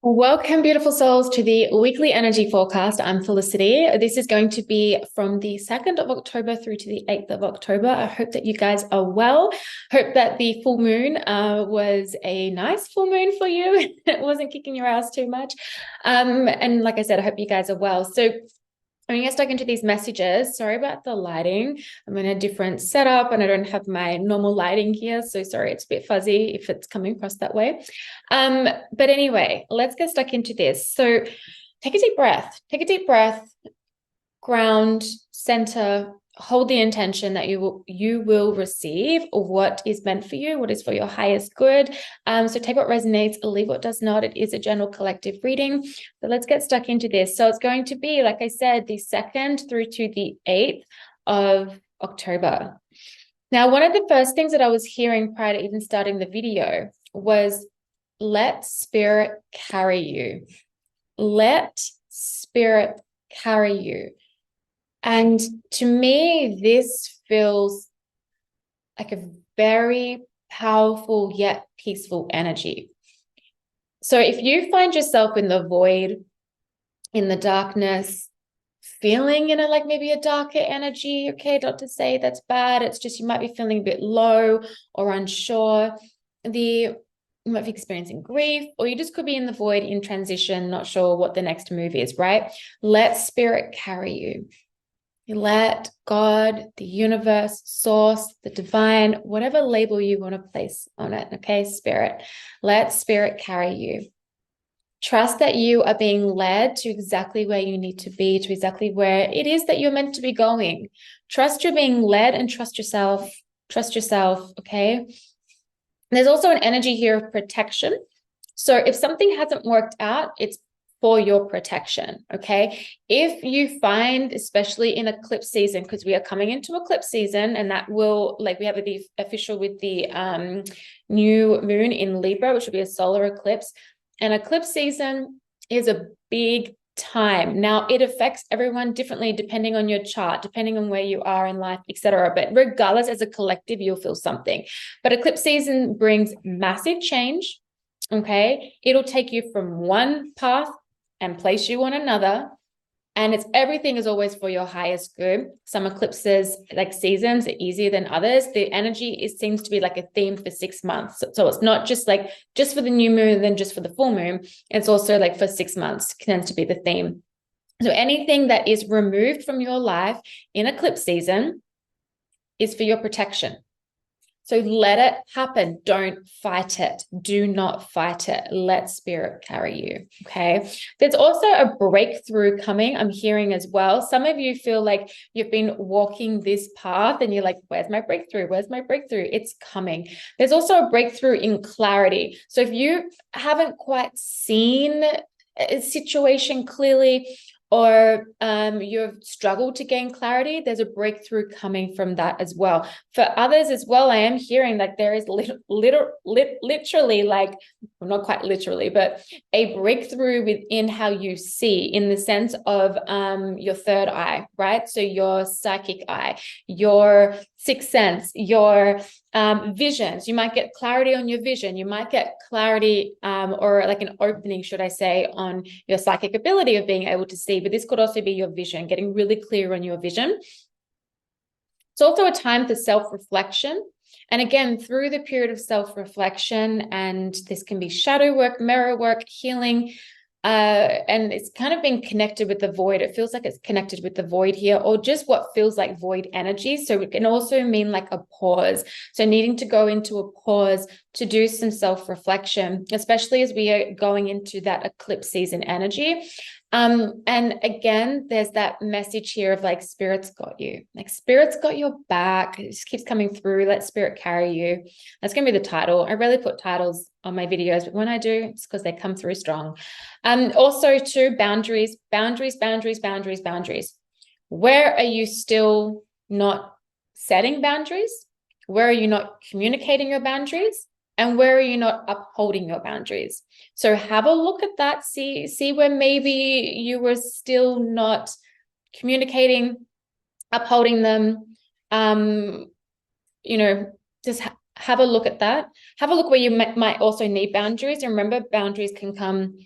Welcome, beautiful souls, to the weekly energy forecast. I'm Felicity. This is going to be from the 2nd of October through to the 8th of October. I hope that you guys are well. Hope that the full moon was a nice full moon for you. It wasn't kicking your ass too much. And like I said, I hope you guys are well. So I'm going to get stuck into these messages. Sorry about the lighting. I'm in a different setup and I don't have my normal lighting here. So sorry, it's a bit fuzzy if it's coming across that way. But anyway, let's get stuck into this. So take a deep breath. Take a deep breath, ground, center, hold the intention that you will receive what is meant for you, what is for your highest good. So take what resonates, leave what does not. It is a general collective reading. But let's get stuck into this. So it's going to be, like I said, the 2nd through to the 8th of October. Now, one of the first things that I was hearing prior to even starting the video was let spirit carry you. Let spirit carry you. And to me, this feels like a very powerful yet peaceful energy. So if you find yourself in the void, in the darkness, feeling in like maybe a darker energy, okay, not to say that's bad, it's just you might be feeling a bit low or unsure. You might be experiencing grief, or you just could be in the void in transition, not sure what the next move is, right? Let spirit carry you. Let God, the universe, source, the divine, whatever label you want to place on it, okay, spirit, let spirit carry you. Trust that you are being led to exactly where you need to be, to exactly where it is that you're meant to be going. Trust you're being led and trust yourself. Trust yourself, okay? There's also an energy here of protection. So if something hasn't worked out, it's for your protection, okay? If you find, especially in eclipse season, because we are coming into eclipse season, and that will, like, we have the official with the new moon in Libra, which will be a solar eclipse. And eclipse season is a big time. Now, it affects everyone differently depending on your chart, depending on where you are in life, etc. But regardless, as a collective, you'll feel something. But eclipse season brings massive change, okay? It'll take you from one path and place you on another. And everything is always for your highest good. Some eclipses, like seasons, are easier than others. The energy seems to be like a theme for 6 months. So it's not just like just for the new moon and then just for the full moon. It's also like for 6 months tends to be the theme. So anything that is removed from your life in eclipse season is for your protection. So let it happen. Don't fight it. Do not fight it. Let spirit carry you. Okay. There's also a breakthrough coming, I'm hearing as well. Some of you feel like you've been walking this path and you're like, where's my breakthrough? Where's my breakthrough? It's coming. There's also a breakthrough in clarity. So if you haven't quite seen a situation clearly, or you've struggled to gain clarity, there's a breakthrough coming from that as well. For others as well, I am hearing like there is literally, like, well, not quite literally, but a breakthrough within how you see, in the sense of your third eye, right? So your psychic eye, your sixth sense, your visions. You might get clarity on your vision. You might get clarity or like an opening, should I say, on your psychic ability of being able to see. But this could also be your vision, getting really clear on your vision. It's also a time for self-reflection. And again, through the period of self-reflection, and this can be shadow work, mirror work, healing, and it's kind of been connected with the void. It feels like it's connected with the void here, or just what feels like void energy. So it can also mean like a pause. So needing to go into a pause to do some self-reflection, especially as we are going into that eclipse season energy. And again, there's that message here of like, spirit's got you. Like, spirit's got your back. It just keeps coming through. Let spirit carry you. That's going to be the title. I rarely put titles on my videos, but when I do, it's because they come through strong. Also too, boundaries. Where are you still not setting boundaries? Where are you not communicating your boundaries? And where are you not upholding your boundaries? So have a look at that. See where maybe you were still not communicating, upholding them. Just have a look at that. Have a look where you might also need boundaries. And remember, boundaries can come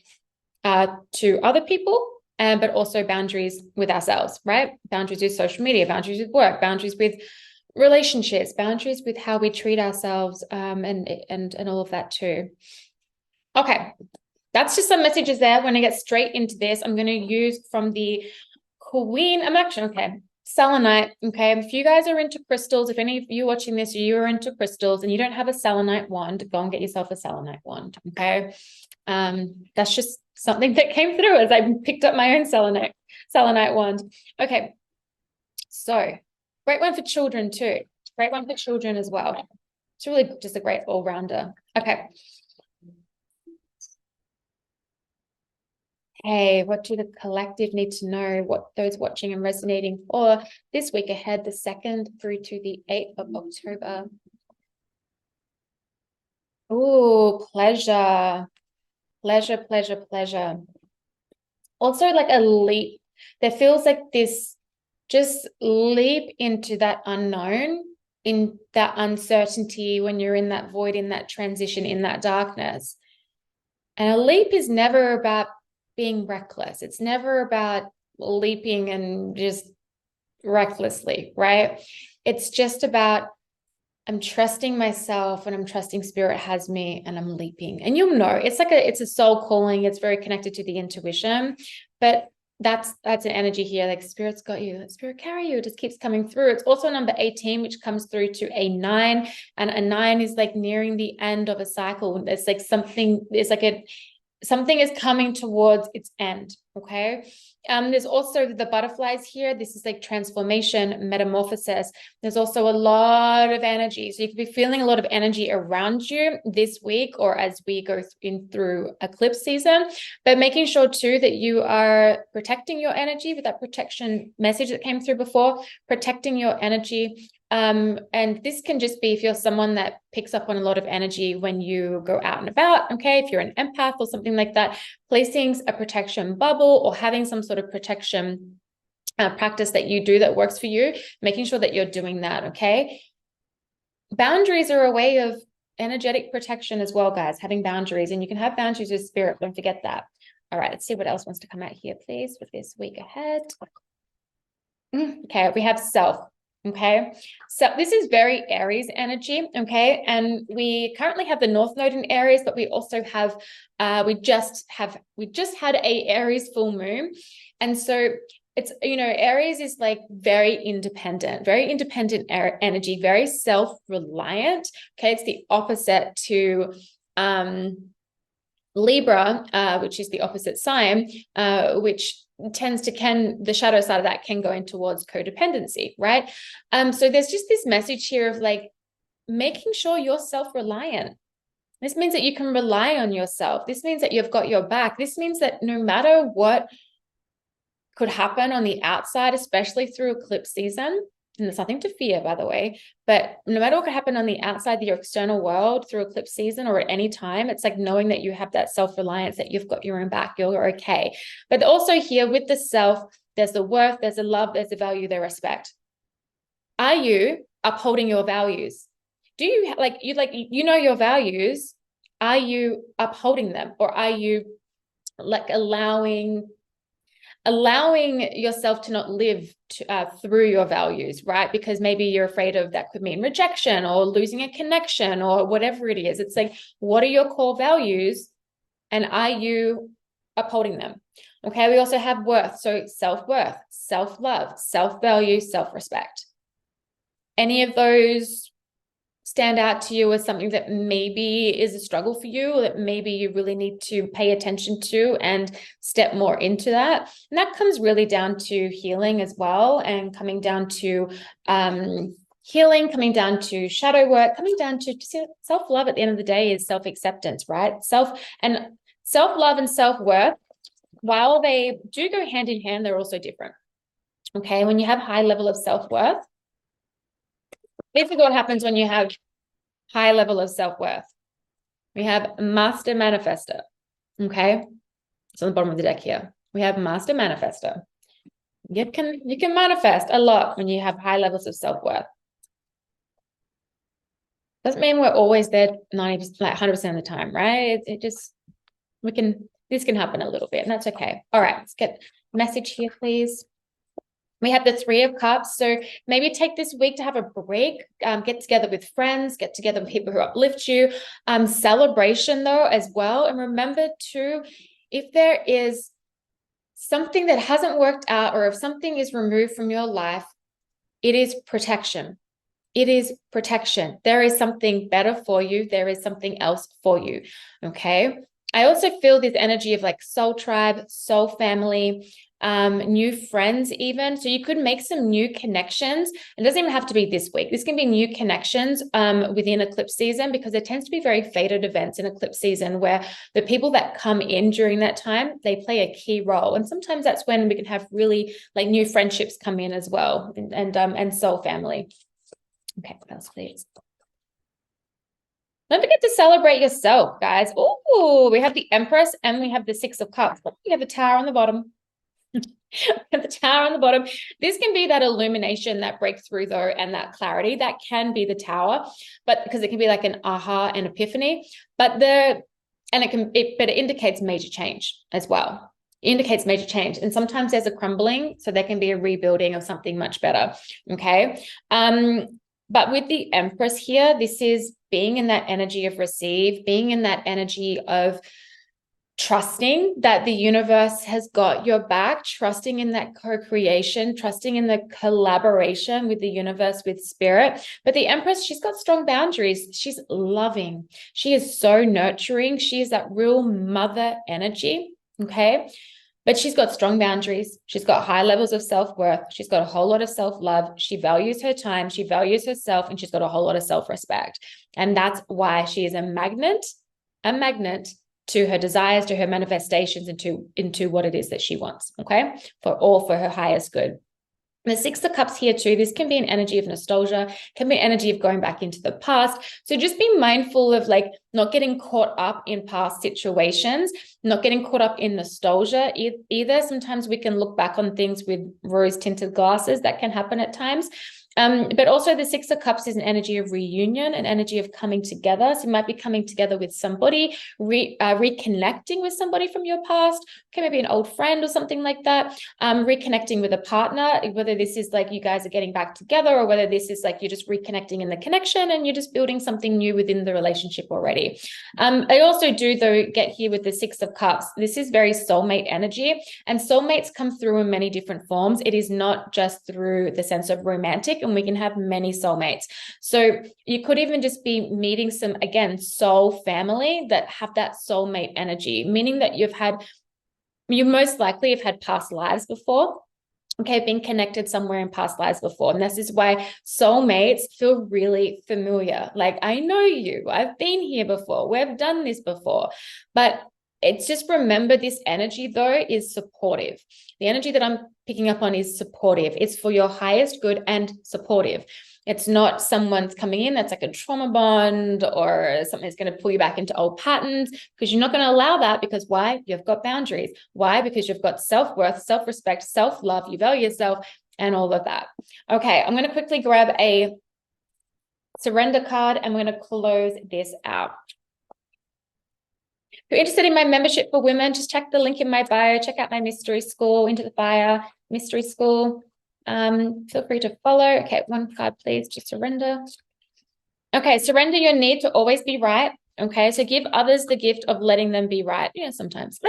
to other people, but also boundaries with ourselves, right? Boundaries with social media, boundaries with work, boundaries with relationships, boundaries with how we treat ourselves, and all of that too. Okay, that's just some messages there. When I get straight into this, I'm going to use from the Queen. Okay, selenite. Okay, if you guys are into crystals, if any of you watching this, you are into crystals and you don't have a selenite wand, go and get yourself a selenite wand. Okay, that's just something that came through as I picked up my own selenite wand. Okay, so great one for children too. Great one for children as well. It's really just a great all-rounder. Okay. Hey, what do the collective need to know? What those watching and resonating for this week ahead, the 2nd through to the 8th of October. Oh, pleasure. Pleasure, pleasure, pleasure. Also like a leap. There feels like this just leap into that unknown, in that uncertainty when you're in that void, in that transition, in that darkness. And a leap is never about being reckless. It's never about leaping and just recklessly, right? It's just about I'm trusting myself and I'm trusting spirit has me and I'm leaping. And you'll know it's like it's a soul calling. It's very connected to the intuition, but that's an energy here. Like spirit's got you, let spirit carry you. It just keeps coming through. It's also number 18, which comes through to a 9, and a 9 is like nearing the end of a cycle. It's like something is coming towards its end. Okay. There's also the butterflies here. This is like transformation, metamorphosis. There's also a lot of energy. So you could be feeling a lot of energy around you this week or as we go through eclipse season, but making sure too that you are protecting your energy with that protection message that came through before, protecting your energy. And this can just be if you're someone that picks up on a lot of energy when you go out and about, okay? If you're an empath or something like that, placing a protection bubble or having some sort of protection practice that you do that works for you, making sure that you're doing that, okay? Boundaries are a way of energetic protection as well, guys, having boundaries. And you can have boundaries with spirit, don't forget that. All right, let's see what else wants to come out here, please, for this week ahead. Okay, we have self. Okay, so this is very Aries energy. Okay, and we currently have the North Node in Aries, but we also have we just had a Aries full moon, and so it's Aries is like very independent energy, very self-reliant. Okay, it's the opposite to Libra, which is the opposite sign, which tends to the shadow side of that can go in towards codependency, right? So there's just this message here of like making sure you're self-reliant. This means that you can rely on yourself. This means that you've got your back. This means that no matter what could happen on the outside, especially through eclipse season, and there's nothing to fear, by the way, but no matter what could happen on the outside of your external world through eclipse season or at any time, it's like knowing that you have that self-reliance, that you've got your own back, you're okay. But also here with the self, there's the worth, there's the love, there's the value, the respect. Are you upholding your values? Do you your values? Are you upholding them, or are you like allowing yourself to not live through your values, right? Because maybe you're afraid of that could mean rejection or losing a connection or whatever it is. It's like, what are your core values and are you upholding them? Okay, we also have worth. So self-worth, self-love, self-value, self-respect. Any of those stand out to you as something that maybe is a struggle for you, or that maybe you really need to pay attention to and step more into that? And that comes really down to healing as well, and coming down to healing, coming down to shadow work, coming down to self-love. At the end of the day is self-acceptance, right? Self-love and self-worth, while they do go hand in hand, they're also different. Okay, when you have high level of self-worth, this is what happens when you have high level of self-worth. We have Master Manifester. Okay. It's on the bottom of the deck here. We have Master Manifester. You can manifest a lot when you have high levels of self-worth. Doesn't mean we're always there 90%, like 100% of the time, right? This this can happen a little bit, and that's okay. All right, let's get a message here, please. We have the Three of Cups. So maybe take this week to have a break, get together with friends, get together with people who uplift you. Celebration though as well. And remember too, if there is something that hasn't worked out, or if something is removed from your life, it is protection. It is protection. There is something better for you. There is something else for you. Okay. I also feel this energy of like soul tribe, soul family, new friends even. So you could make some new connections. It doesn't even have to be this week. This can be new connections within eclipse season, because there tends to be very fated events in eclipse season where the people that come in during that time, they play a key role. And sometimes that's when we can have really like new friendships come in as well, and soul family. Okay, what else, please? Don't forget to celebrate yourself, guys. Oh, we have the Empress and we have the Six of Cups. We have the Tower on the bottom. The Tower on the bottom. This can be that illumination, that breakthrough though, and that clarity. That can be the Tower, but because it can be like an aha and epiphany. But it indicates major change as well. It indicates major change, and sometimes there's a crumbling, so there can be a rebuilding of something much better. Okay. But with the Empress here, this is being in that energy of receive, being in that energy of trusting that the universe has got your back, trusting in that co-creation, trusting in the collaboration with the universe, with spirit. But the Empress, she's got strong boundaries. She's loving. She is so nurturing. She is that real mother energy. Okay. But she's got strong boundaries. She's got high levels of self-worth. She's got a whole lot of self-love. She values her time. She values herself, and she's got a whole lot of self-respect. And that's why she is a magnet to her desires, to her manifestations, into what it is that she wants. Okay. For her highest good. The Six of Cups here too, this can be an energy of nostalgia, can be an energy of going back into the past. So just be mindful of like not getting caught up in past situations, not getting caught up in nostalgia either. Sometimes we can look back on things with rose-tinted glasses. That can happen at times. But also the Six of Cups is an energy of reunion, an energy of coming together. So you might be coming together with somebody, reconnecting with somebody from your past. Okay, maybe an old friend or something like that. Reconnecting with a partner, whether this is like you guys are getting back together, or whether this is like you're just reconnecting in the connection and you're just building something new within the relationship already. I also do though get here with the Six of Cups. This is very soulmate energy, and soulmates come through in many different forms. It is not just through the sense of romantic, and we can have many soulmates. So you could even just be meeting some, again, soul family that have that soulmate energy, meaning that you most likely have had past lives before. Okay, been connected somewhere in past lives before. And this is why soulmates feel really familiar. Like, I know you, I've been here before, we've done this before. But it's just, remember, this energy though is supportive. The energy that I'm picking up on is supportive. It's for your highest good and supportive. It's not someone's coming in that's like a trauma bond or something that's going to pull you back into old patterns, because you're not going to allow that. Because why? You've got boundaries. Why? Because you've got self-worth, self-respect, self-love, you value yourself, and all of that. Okay, I'm going to quickly grab a surrender card and we're going to close this out. If you're interested in my membership for women, just check the link in my bio. Check out my mystery school, Into the Fire mystery school. Feel free to follow. Okay, one card, please, to surrender. Okay, surrender your need to always be right. Okay, so give others the gift of letting them be right. Yeah, sometimes.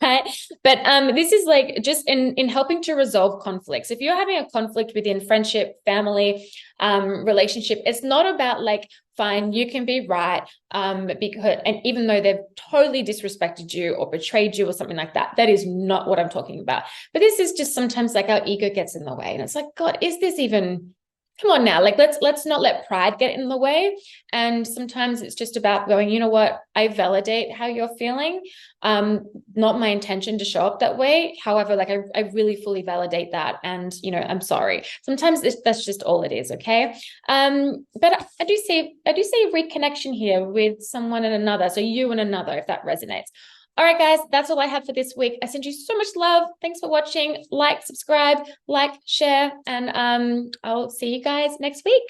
Right? But this is like just in helping to resolve conflicts. If you're having a conflict within friendship, family, relationship, it's not about like, fine, you can be right, because, and even though they've totally disrespected you or betrayed you or something like that, that is not what I'm talking about. But this is just sometimes like our ego gets in the way, and it's like, God, is this even? Come on now, like let's not let pride get in the way. And sometimes it's just about going, you know what, I validate how you're feeling. Not my intention to show up that way. However, like I really fully validate that. And, you know, I'm sorry. Sometimes that's just all it is. Okay. But I do see reconnection here with someone and another. So you and another, if that resonates. All right, guys, that's all I have for this week. I send you so much love. Thanks for watching. Like, subscribe, share, and I'll see you guys next week.